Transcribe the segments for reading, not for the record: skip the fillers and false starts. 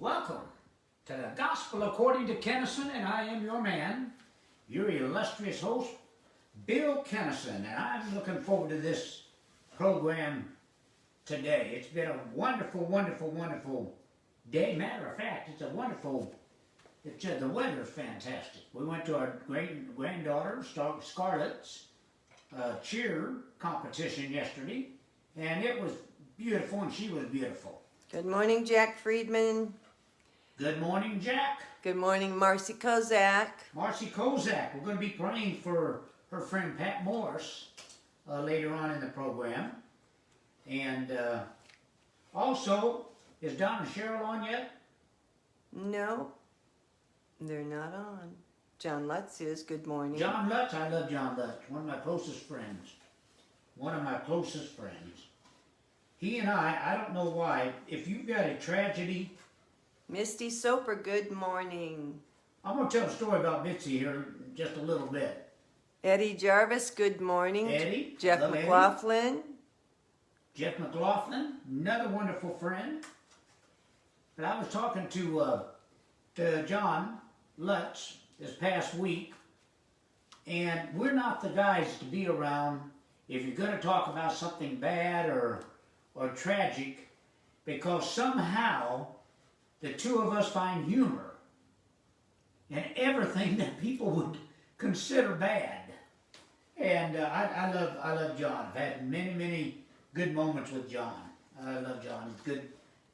Welcome to the Gospel According to Kinison, and I am your man, your illustrious host, Bill Kinison, and I'm looking forward to this program today. It's been a wonderful, wonderful, wonderful day. Matter of fact, it's a wonderful, the weather's fantastic. We went to our granddaughter, Scarlett's cheer competition yesterday, and it was beautiful, and she was beautiful. Good morning, Jack Friedman. Good morning, Jack. Good morning, Marcy Kozak. Marcy Kozak. We're going to be praying for her friend Pat Morris later on in the program. And also, is Don and Cheryl on yet? No, they're not on. John Lutz is. Good morning. John Lutz. I love John Lutz. One of my closest friends. One of my closest friends. He and I don't know why, if you've got a tragedy... Misty Soper, good morning. I'm going to tell a story about Mitzi here in just a little bit. Eddie Jarvis, good morning. Eddie. Jeff McLaughlin. Eddie. Jeff McLaughlin, another wonderful friend. But I was talking to John Lutz this past week, and we're not the guys to be around if you're going to talk about something bad or tragic, because somehow the two of us find humor in everything that people would consider bad. And I love John. I've had many, many good moments with John. I love John. He's a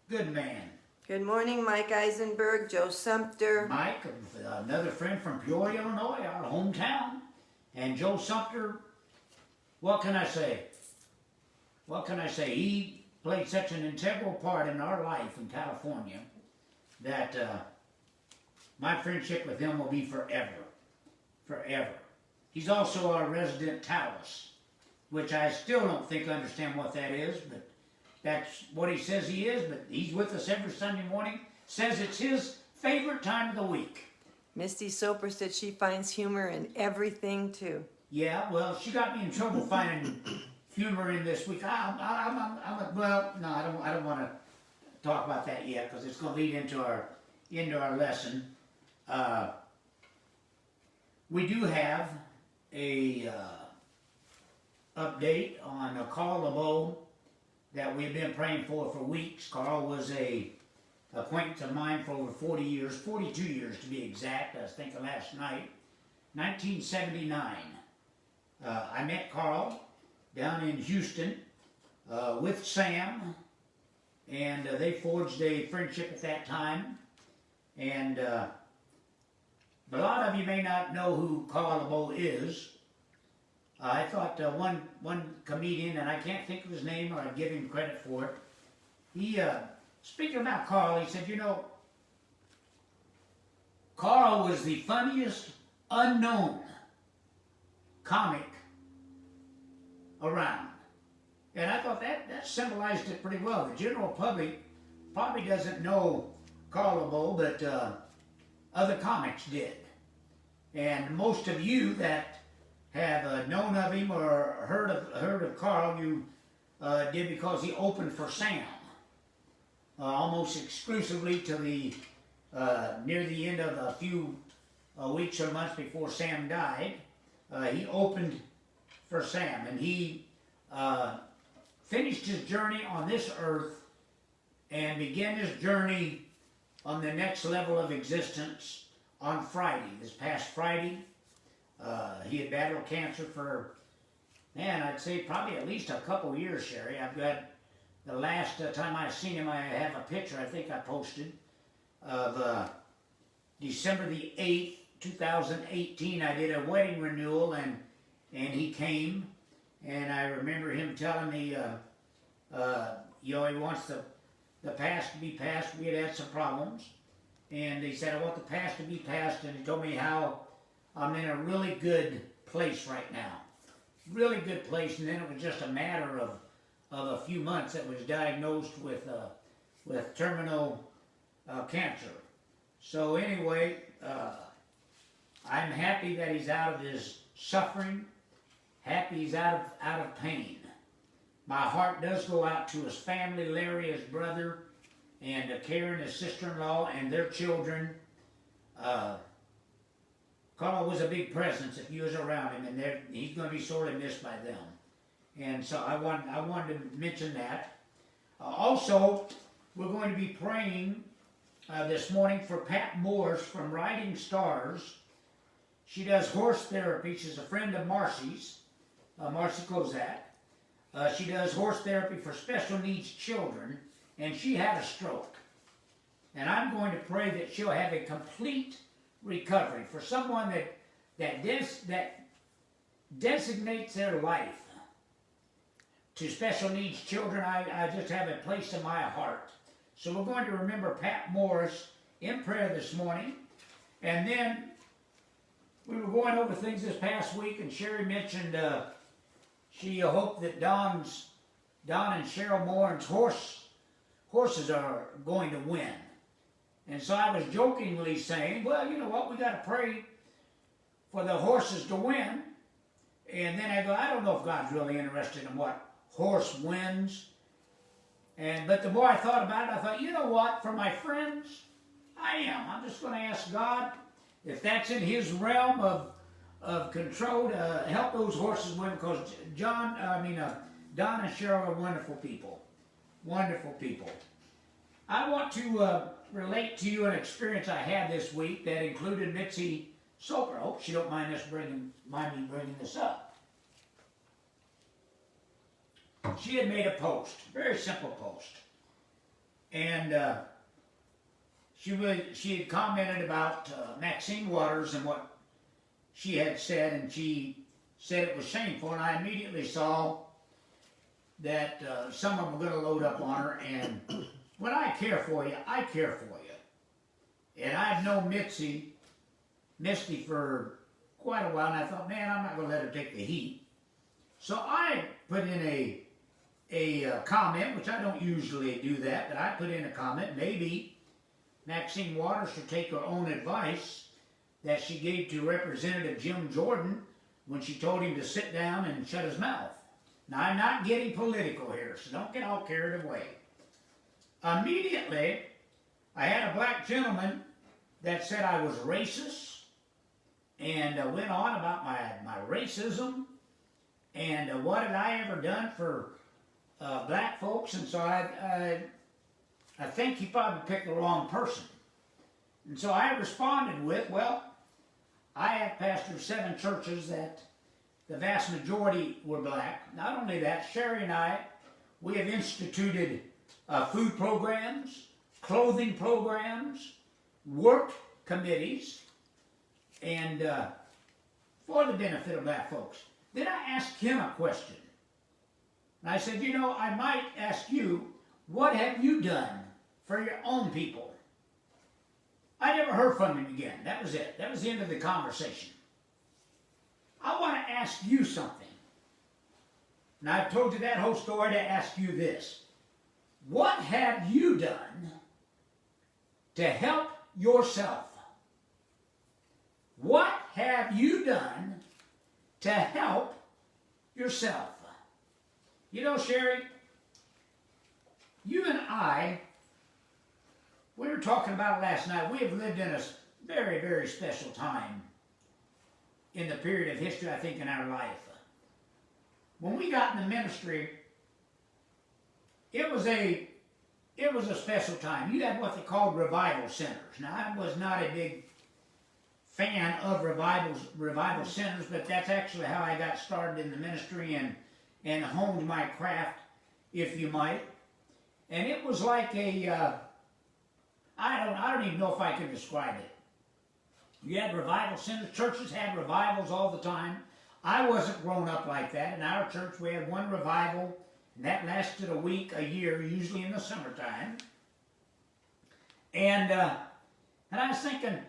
good man. Good morning, Mike Eisenberg, Joe Sumter. Mike, another friend from Peoria, Illinois, our hometown. And Joe Sumter, what can I say? What can I say? He played such an integral part in our life in California that my friendship with him will be forever. Forever. He's also our resident Taos, which I still don't think I understand what that is, but that's what he says he is. But he's with us every Sunday morning, says it's his favorite time of the week. Misty Soper said she finds humor in everything, too. Yeah, well, she got me in trouble finding humor in this week. I don't want to talk about that yet because it's going to lead into our lesson. We do have a update on Carl LeBeau that we've been praying for weeks. Carl was a acquaintance of mine for over 40 years, 42 years to be exact. I was thinking last night, 1979. I met Carl down in Houston with Sam, and they forged a friendship at that time. And a lot of you may not know who Carl LeBeau is. I thought one comedian, and I can't think of his name or I'd give him credit for it. He, speaking about Carl, he said, you know, Carl was the funniest unknown comic around. And I thought that symbolized it pretty well. The general public probably doesn't know Carl LeBeau, but other comics did. And most of you that have known of him or heard of Carl, you did because he opened for Sam. Almost exclusively to the near the end of a few weeks or months before Sam died, he opened for Sam, and he finished his journey on this earth and began his journey on the next level of existence on Friday, this past Friday. He had battled cancer for, man, I'd say probably at least a couple years, Sherry. I've got the last time I seen him, I have a picture I think I posted of December the 8th, 2018. I did a wedding renewal, and he came, and I remember him telling me, you know, he wants the past to be past. We had some problems, and he said, I want the past to be past, and he told me how I'm in a really good place right now. Really good place, and then it was just a matter of a few months that was diagnosed with terminal cancer. So anyway, I'm happy that he's out of his suffering, happy he's out of pain. My heart does go out to his family, Larry, his brother, and Karen, his sister-in-law, and their children. Carl was a big presence if you was around him, and he's going to be sorely missed by them. And so I wanted to mention that. Also, we're going to be praying this morning for Pat Morse from Riding Stars. She does horse therapy. She's a friend of Marcy's, Marcy Kozak. She does horse therapy for special needs children, and she had a stroke. And I'm going to pray that she'll have a complete recovery. For someone that designates their life to special needs children, I just have a place in my heart. So we're going to remember Pat Morris in prayer this morning. And then we were going over things this past week, and Sherry mentioned she hoped that Don and Cheryl Morin's horses are going to win. And so I was jokingly saying, well, you know what, we got to pray for the horses to win. And then I go, I don't know if God's really interested in what horse wins. But the more I thought about it, I thought, you know what, for my friends, I am. I'm just going to ask God if that's in His realm of control to help those horses win, because Don and Cheryl are wonderful people. Wonderful people. I want to relate to you an experience I had this week that included Mitzi Soper. I hope she don't mind me bringing this up. She had made a post, very simple post, and she had commented about Maxine Waters and what she had said, and she said it was shameful, and I immediately saw that some of them were going to load up on her. And when I care for you, I care for you. And I've known Misty for quite a while, and I thought, man, I'm not going to let her take the heat. So I put in a comment, which I don't usually do that, but I put in a comment, maybe Maxine Waters should take her own advice that she gave to Representative Jim Jordan when she told him to sit down and shut his mouth. Now, I'm not getting political here, so don't get all carried away. Immediately, I had a black gentleman that said I was racist, and went on about my racism, and what had I ever done for black folks. And so I think he probably picked the wrong person. And so I responded with, well, I have pastored 7 churches that the vast majority were black. Not only that, Sherry and I, we have instituted food programs, clothing programs, work committees, and for the benefit of black folks. Then I asked him a question. And I said, you know, I might ask you, what have you done for your own people? I never heard from him again. That was it. That was the end of the conversation. I want to ask you something. And I've told you that whole story to ask you this. What have you done to help yourself? What have you done to help yourself? You know, Sherry, you and I, we were talking about it last night. We have lived in a very, very special time in the period of history, I think, in our life. When we got in the ministry, it was a special time. You had what they called revival centers. Now, I was not a big fan of revival centers, but that's actually how I got started in the ministry and honed my craft, if you might. And it was like I don't even know if I can describe it. You had revival centers. Churches had revivals all the time. I wasn't grown up like that. In our church, we had one revival, and that lasted a week, a year, usually in the summertime. And I was thinking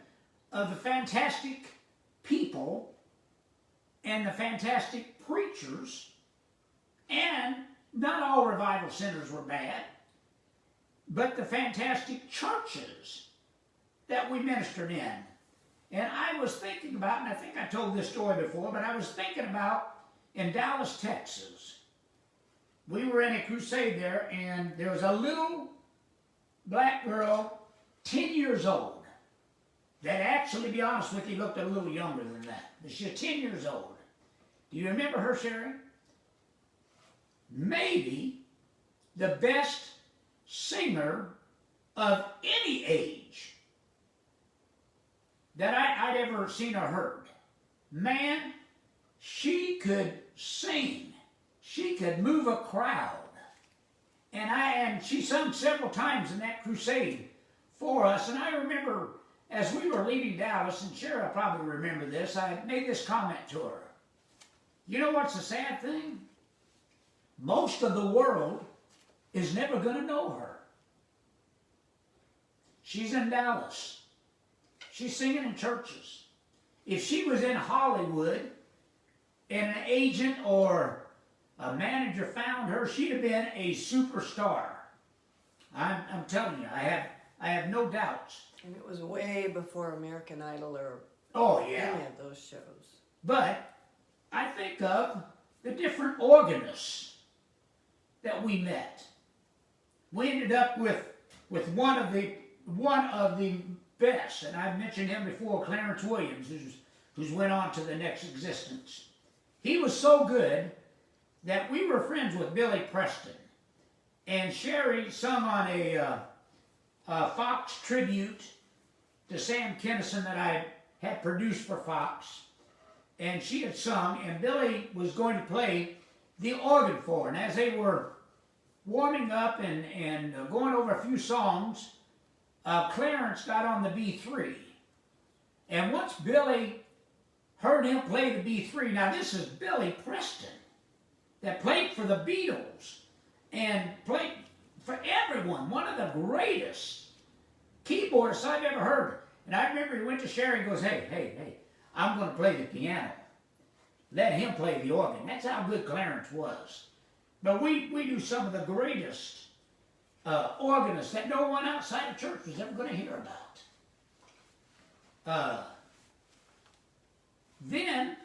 of the fantastic people and the fantastic preachers, and not all revival centers were bad, but the fantastic churches that we ministered in. And I was thinking about, and I think I told this story before, but I was thinking about in Dallas, Texas. We were in a crusade there, and there was a little black girl, 10 years old, that actually, to be honest with you, looked a little younger than that. But she's 10 years old. Do you remember her, Sherry? Maybe the best singer of any age that I'd ever seen or heard. Man, she could sing. She could move a crowd. And she sung several times in that crusade for us. And I remember as we were leaving Dallas, and Sherry will probably remember this, I made this comment to her. You know what's the sad thing? Most of the world is never going to know her. She's in Dallas. She's singing in churches. If she was in Hollywood and an agent or a manager found her, she'd have been a superstar. I'm telling you, I have no doubts. And it was way before American Idol or any of those shows. But I think of the different organists that we met. We ended up with one of the best, and I've mentioned him before, Clarence Williams, who's went on to the next existence. He was so good that we were friends with Billy Preston, and Sherry sung on a Fox tribute to Sam Kinison that I had produced for Fox, and she had sung, and Billy was going to play the organ for her. And as they were warming up and going over a few songs, Clarence got on the B3. And once Billy heard him play the B3, now this is Billy Preston, that played for the Beatles and played for everyone, one of the greatest keyboardists I've ever heard. And I remember he went to Sherry and goes, hey, I'm going to play the piano. Let him play the organ. That's how good Clarence was. But we do some of the greatest organists that no one outside the church was ever going to hear about. Then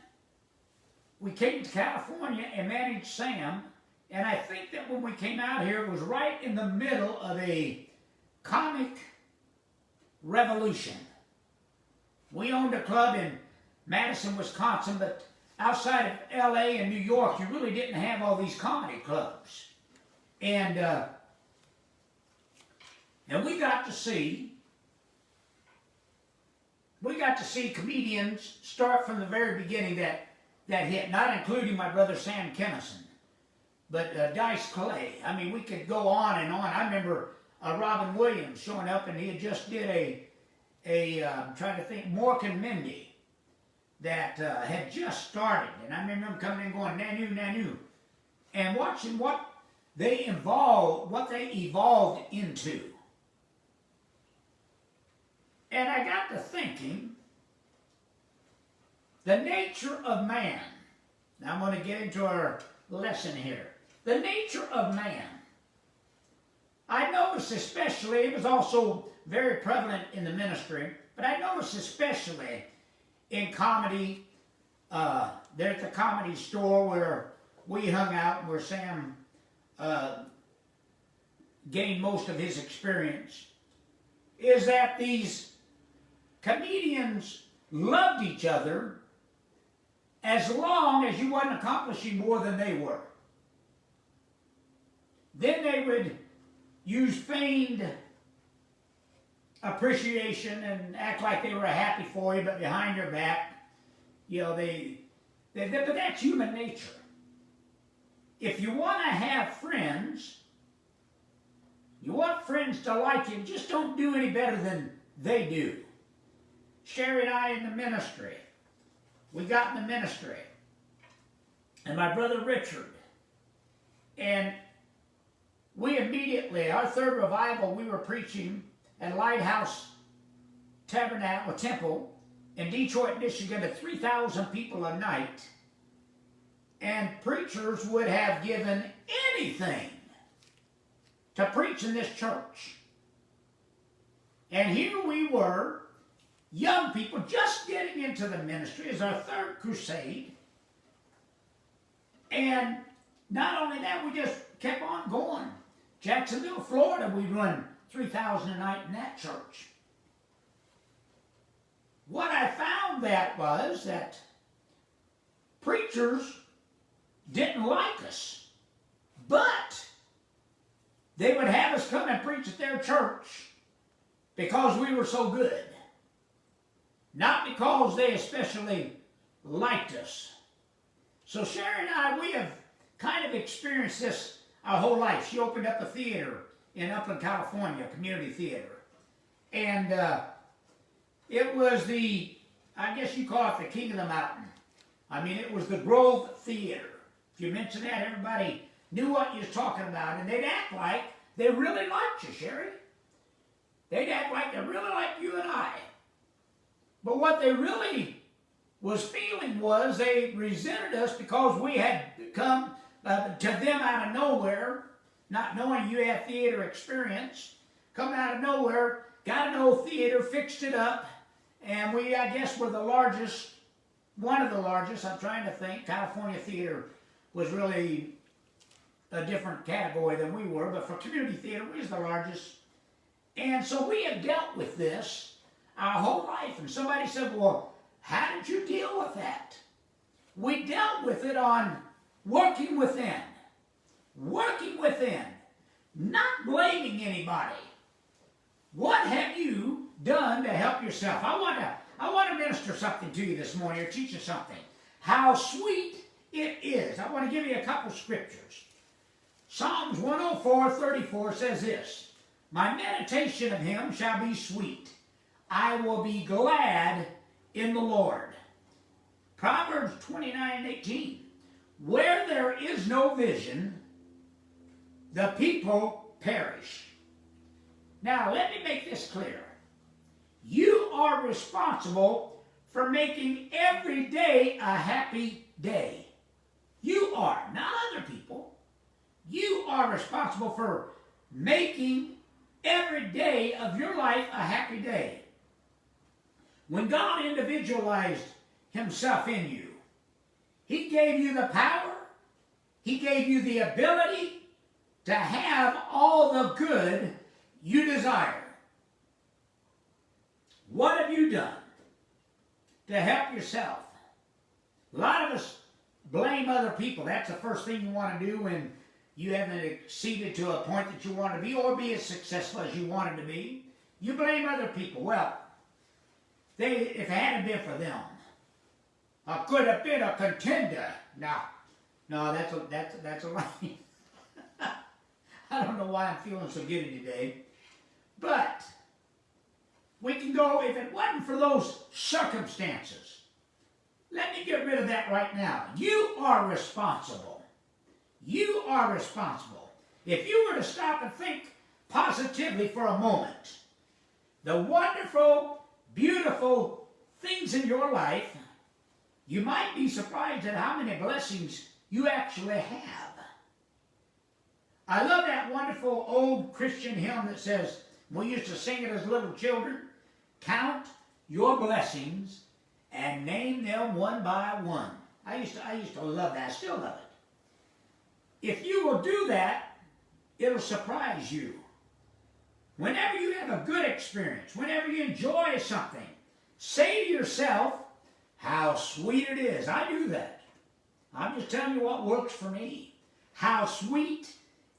we came to California and managed Sam, and I think that when we came out here, it was right in the middle of a comic revolution. We owned a club in Madison, Wisconsin, but outside of L.A. and New York, you really didn't have all these comedy clubs. And we got to see comedians start from the very beginning that hit, not including my brother Sam Kinison, but Dice Clay. I mean, we could go on and on. I remember Robin Williams showing up, and he had just did I'm trying to think, Mork and Mindy, that had just started. And I remember him coming in going, Nanu, Nanu, and watching what they evolved into. And I got to thinking, the nature of man. Now I'm going to get into our lesson here. The nature of man. I noticed especially, it was also very prevalent in the ministry, but I noticed especially in comedy, there at the Comedy Store where we hung out and where Sam gained most of his experience, is that these comedians loved each other as long as you wasn't accomplishing more than they were. Then they would use feigned appreciation and act like they were happy for you, but behind your back, but that's human nature. If you want to have friends, you want friends to like you, just don't do any better than they do. Sherry and I in the ministry, we got in the ministry, and my brother Richard, and we immediately, our third revival, we were preaching at Lighthouse Tabernacle Temple in Detroit, Michigan, to 3,000 people a night. And preachers would have given anything to preach in this church. And here we were, young people just getting into the ministry as our third crusade. And not only that, we just kept on going. Jacksonville, Florida, we run 3,000 a night in that church. What I found that was that preachers didn't like us, but they would have us come and preach at their church because we were so good, not because they especially liked us. So Sherry and I, we have kind of experienced this our whole life. She opened up a theater in Upland, California, a community theater. And it was I guess you call it the King of the Mountain. I mean, it was the Grove Theater. If you mention that, everybody knew what you was talking about. And they'd act like they really liked you, Sherry. They'd act like they really liked you and I. But what they really was feeling was they resented us because we had come to them out of nowhere, not knowing you had theater experience, come out of nowhere, got an old theater, fixed it up, and we, I guess, were the largest, one of the largest, I'm trying to think. California theater was really a different category than we were, but for community theater, we was the largest. And so we have dealt with this our whole life. And somebody said, well, how did you deal with that? We dealt with it on working within, not blaming anybody. What have you done to help yourself? I want to minister something to you this morning, or teach you something. How sweet it is. I want to give you a couple scriptures. Psalms 104:34 says this, my meditation of him shall be sweet. I will be glad in the Lord. Proverbs 29:18. Where there is no vision, the people perish. Now, let me make this clear. You are responsible for making every day a happy day. You are, not other people. You are responsible for making every day of your life a happy day. When God individualized himself in you, he gave you the power, he gave you the ability to have all the good you desire. What have you done to help yourself? A lot of us blame other people. That's the first thing you want to do when you haven't exceeded to a point that you want to be or be as successful as you wanted to be. You blame other people. Well, if it hadn't been for them, I could have been a contender. No, that's a lie. I don't know why I'm feeling so giddy today. But we can go, if it wasn't for those circumstances, let me get rid of that right now. You are responsible. You are responsible. If you were to stop and think positively for a moment, the wonderful, beautiful things in your life, you might be surprised at how many blessings you actually have. I love that wonderful old Christian hymn that says, we used to sing it as little children, count your blessings and name them one by one. I used to love that. I still love it. If you will do that, it'll surprise you. Whenever you have a good experience, whenever you enjoy something, say to yourself, how sweet it is. I do that. I'm just telling you what works for me. How sweet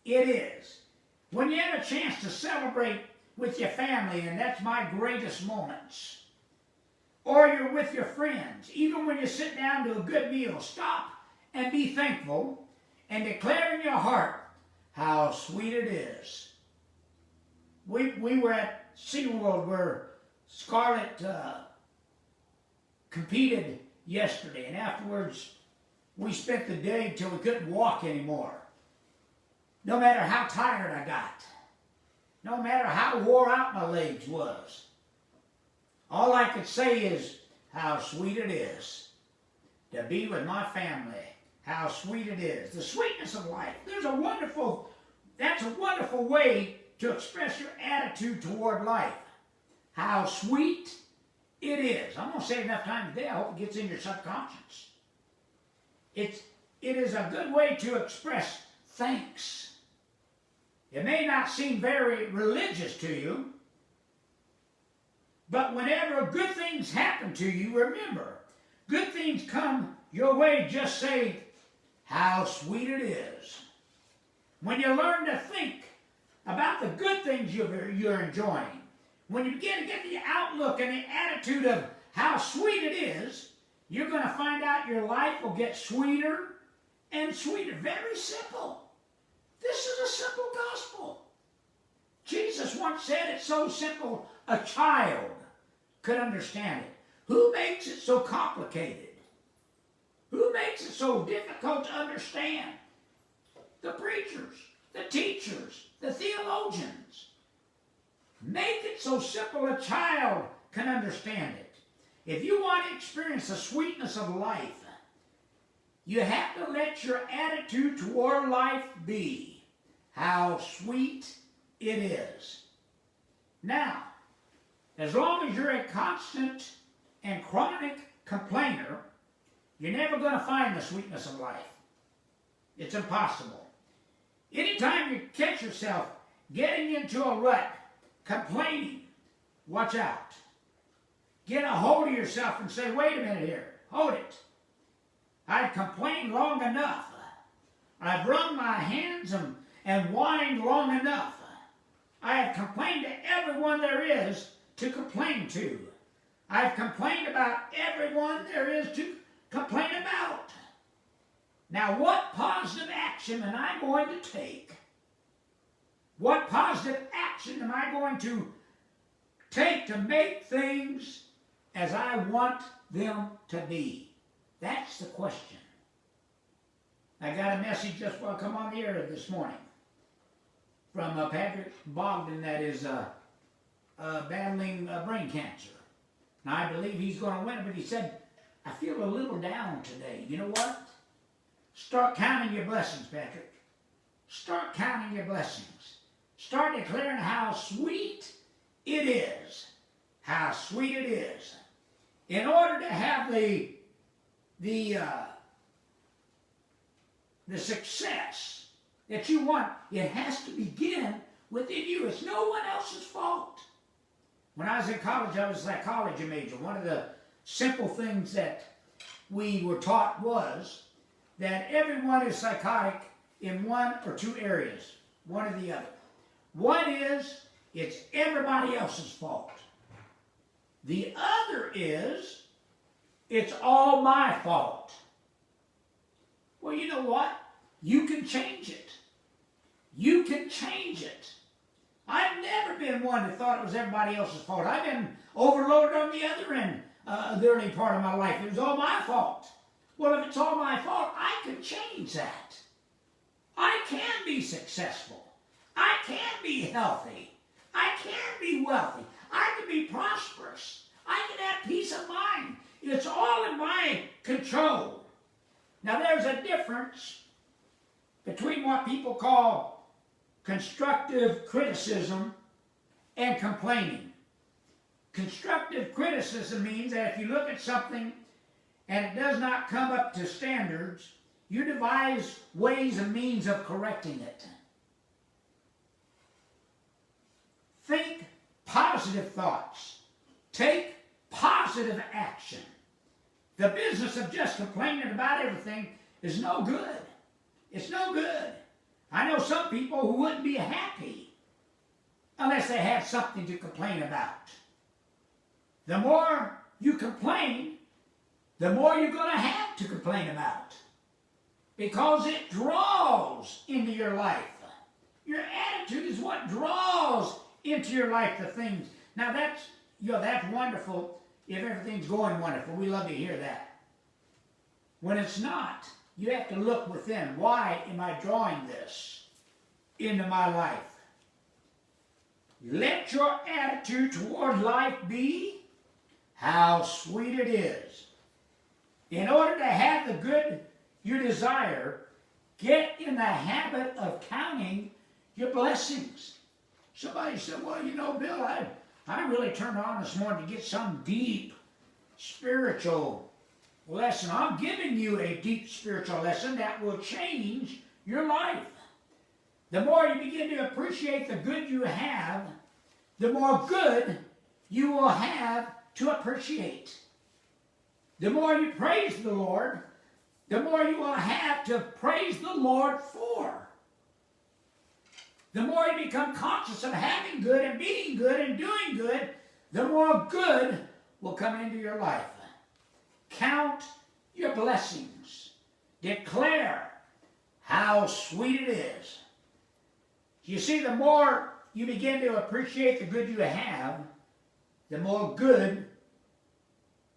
it is. When you have a chance to celebrate with your family, and that's my greatest moments, or you're with your friends, even when you sit down to a good meal, stop and be thankful and declare in your heart how sweet it is. We were at SeaWorld where Scarlett competed yesterday, and afterwards we spent the day till we couldn't walk anymore. No matter how tired I got, no matter how wore out my legs was, all I could say is how sweet it is to be with my family. How sweet it is. The sweetness of life. That's a wonderful way to express your attitude toward life. How sweet it is. I'm going to say it enough time today. I hope it gets in your subconscious. It is a good way to express thanks. It may not seem very religious to you, but whenever good things happen to you, remember, good things come your way, just say, how sweet it is. When you learn to think about the good things you're enjoying, when you begin to get the outlook and the attitude of how sweet it is, you're going to find out your life will get sweeter and sweeter. Very simple. This is a simple gospel. Jesus once said it's so simple a child could understand it. Who makes it so complicated? Who makes it so difficult to understand? The preachers, the teachers, the theologians. Make it so simple a child can understand it. If you want to experience the sweetness of life, you have to let your attitude toward life be how sweet it is. Now, as long as you're a constant and chronic complainer, you're never going to find the sweetness of life. It's impossible. Anytime you catch yourself getting into a rut, complaining, watch out. Get a hold of yourself and say, wait a minute here, hold it. I've complained long enough. I've wrung my hands and whined long enough. I have complained to everyone there is to complain to. I've complained about everyone there is to complain about. Now, what positive action am I going to take? What positive action am I going to take to make things as I want them to be? That's the question. I got a message just before I come on the air this morning from Patrick Bogdan that is battling brain cancer. Now, I believe he's going to win it, but he said, I feel a little down today. You know what? Start counting your blessings, Patrick. Start counting your blessings. Start declaring how sweet it is. How sweet it is. In order to have the success that you want, it has to begin within you. It's no one else's fault. When I was in college, I was a psychology major. One of the simple things that we were taught was that everyone is psychotic in one or two areas, one or the other. One is, it's everybody else's fault. The other is, it's all my fault. Well, you know what? You can change it. You can change it. I've never been one that thought it was everybody else's fault. I've been overloaded on the other end the early part of my life. It was all my fault. Well, if it's all my fault, I can change that. I can be successful. I can be healthy. I can be wealthy. I can be prosperous. I can have peace of mind. It's all in my control. Now, there's a difference between what people call constructive criticism and complaining. Constructive criticism means that if you look at something and it does not come up to standards, you devise ways and means of correcting it. Think positive thoughts. Take positive action. The business of just complaining about everything is no good. It's no good. I know some people who wouldn't be happy unless they had something to complain about. The more you complain, the more you're going to have to complain about, because it draws into your life. Your attitude is what draws into your life the things. Now that's wonderful if everything's going wonderful. We love to hear that. When it's not, you have to look within. Why am I drawing this into my life? Let your attitude toward life be how sweet it is. In order to have the good you desire, get in the habit of counting your blessings. Somebody said, well, you know, Bill, I really turned on this morning to get some deep spiritual lesson. I'm giving you a deep spiritual lesson that will change your life. the more you begin to appreciate the good you have, the more good you will have to appreciate. The more you praise the Lord, the more you will have to praise the Lord for. The more you become conscious of having good and being good and doing good, the more good will come into your life. Count your blessings. Declare how sweet it is. You see, the more you begin to appreciate the good you have, the more good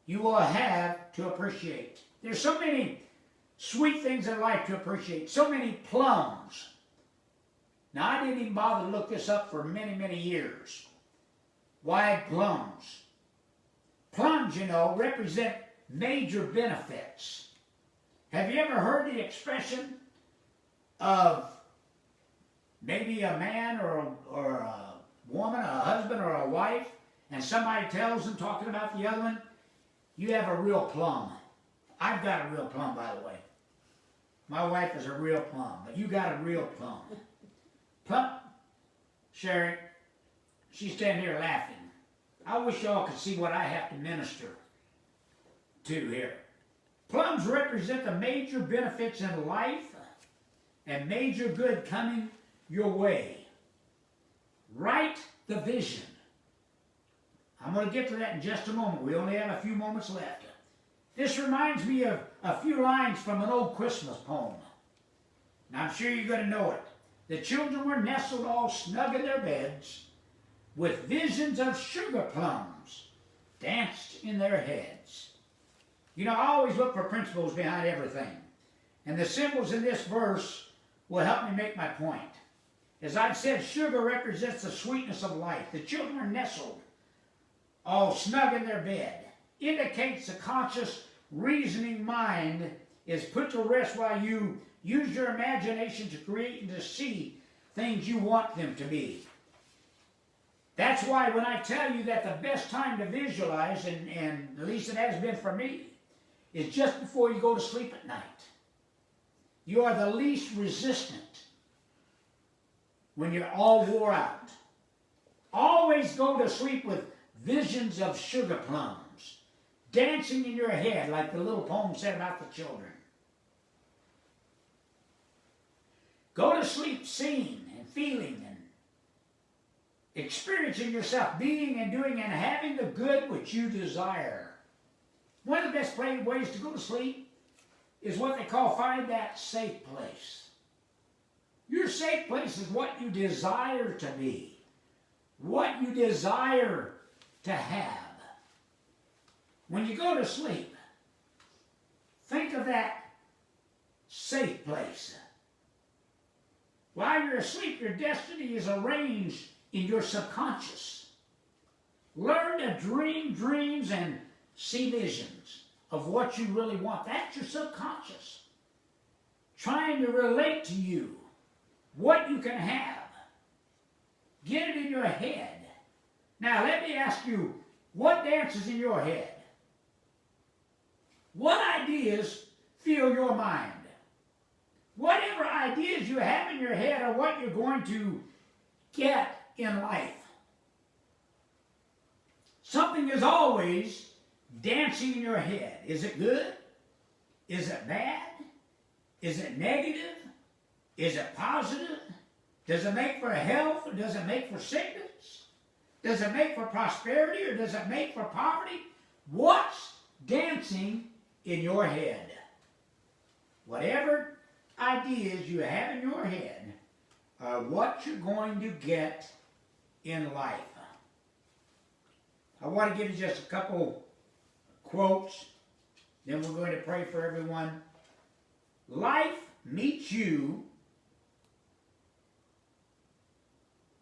you will have to appreciate. There's so many sweet things in life to appreciate. So many plums. Now, I didn't even bother to look this up for many, many years. Why plums? Plums, you know, represent major benefits. Have you ever heard the expression of maybe a man or a woman, a husband or a wife, and somebody tells them, talking about the other one, you have a real plum. I've got a real plum, by the way. My wife is a real plum, but you got a real plum. Plum, Sherry, she's standing here laughing. I wish y'all could see what I have to minister to here. Plums represent the major benefits in life and major good coming your way. Write the vision. I'm going to get to that in just a moment. We only have a few moments left. This reminds me of a few lines from an old Christmas poem. Now, I'm sure you're going to know it. The children were nestled all snug in their beds, with visions of sugar plums danced in their heads. You know, I always look for principles behind everything. And the symbols in this verse will help me make my point. As I've said, sugar represents the sweetness of life. The children are nestled, all snug in their bed. Indicates the conscious, reasoning mind is put to rest while you use your imagination to create and to see things you want them to be. That's why when I tell you that the best time to visualize, and at least it has been for me, is just before you go to sleep at night. You are the least resistant when you're all wore out. Always go to sleep with visions of sugar plums dancing in your head, like the little poem said about the children. Go to sleep seeing and feeling and experiencing yourself, being and doing and having the good which you desire. One of the best ways to go to sleep is what they call find that safe place. Your safe place is what you desire to be, what you desire to have. When you go to sleep, think of that safe place. While you're asleep, your destiny is arranged in your subconscious. Learn to dream dreams and see visions of what you really want. That's your subconscious, trying to relate to you what you can have. Get it in your head. Now, let me ask you, what dances in your head? What ideas fill your mind? Whatever ideas you have in your head are what you're going to get in life. Something is always dancing in your head. Is it good? Is it bad? Is it negative? Is it positive? Does it make for health or does it make for sickness? Does it make for prosperity or does it make for poverty? What's dancing in your head? Whatever ideas you have in your head are what you're going to get in life. I want to give you just a couple quotes, then we're going to pray for everyone. Life meets you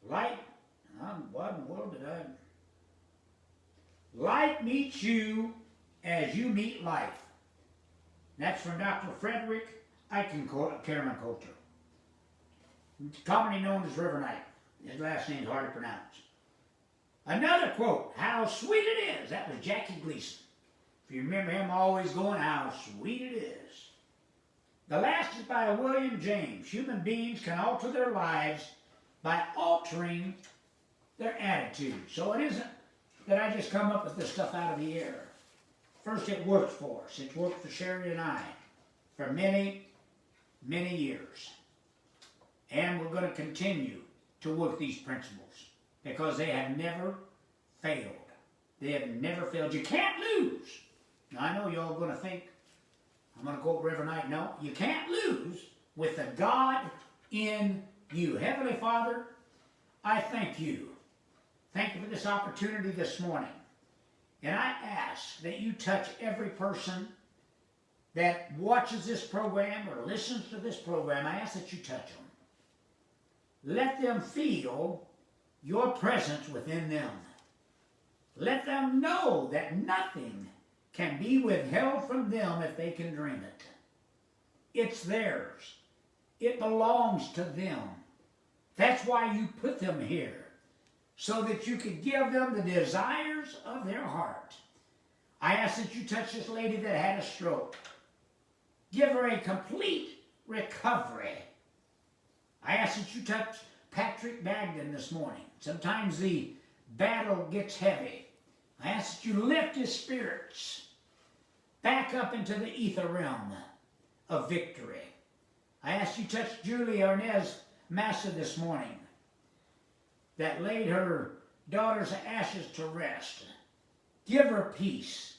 like, what in the world did I? Life meets you as you meet life. That's from Dr. Frederick Eichenkoetter, commonly known as River Knight. His last name is hard to pronounce. Another quote, how sweet it is. That was Jackie Gleason. If you remember him always going, how sweet it is. The last is by William James. Human beings can alter their lives by altering their attitude. So it isn't that I just come up with this stuff out of the air. First, it worked for us. It's worked for Sherry and I for many, many years. And we're going to continue to work these principles because they have never failed. They have never failed. You can't lose. Now, I know y'all are going to think, I'm going to quote Reverend Knight, no, you can't lose with the God in you. Heavenly Father, I thank you. Thank you for this opportunity this morning. And I ask that you touch every person that watches this program or listens to this program. I ask that you touch them. Let them feel your presence within them. Let them know that nothing can be withheld from them if they can dream it. It's theirs. It belongs to them. That's why you put them here, so that you could give them the desires of their heart. I ask that you touch this lady that had a stroke. Give her a complete recovery. I ask that you touch Patrick Bagden this morning. Sometimes the battle gets heavy. I ask that you lift his spirits back up into the ether realm of victory. I ask you touch Julie Arnez Massa this morning that laid her daughter's ashes to rest. Give her peace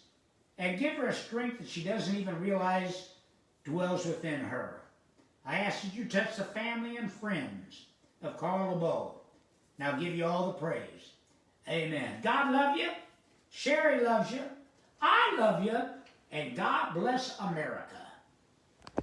and give her a strength that she doesn't even realize dwells within her. I ask that you touch the family and friends of Carl LeBeau. Now I'll give you all the praise. Amen. God love you. Sherry loves you. I love you. And God bless America.